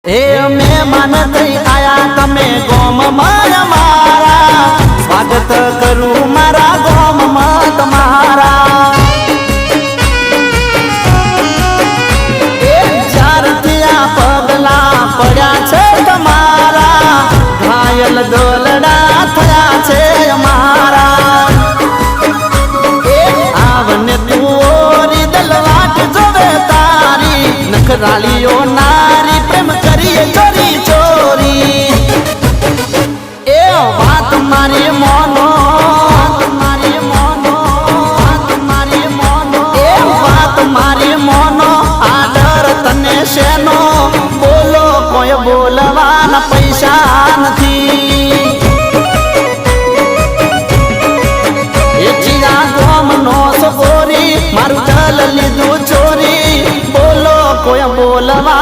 એ મહેમાન થઈ આયા તમે ગોમમાં મારા, સ્વાગત કરું મારા ગોમમાં તમારા। એ જ્યારથી આ પગલા પડ્યા છે તમારા, ઘાયલ દોલડા થયા છે અમારા। એ આવને તું ઓરી દલવાટ જોવે તારી, નખરાલીઓ નારી પ્રેમ કરીએ ચોરી ચોરી। એ વાત મારી મોનો, મારી મોનો, મારી મોનો, એ વાત મારી મોનો, આદર તને શેનો, બોલો કોઈ બોલવાના પૈસા નથી। એ ચીરા ગોમનો સગોરી, મારું જલ લીધું ચોરી, બોલો કોઈ બોલવા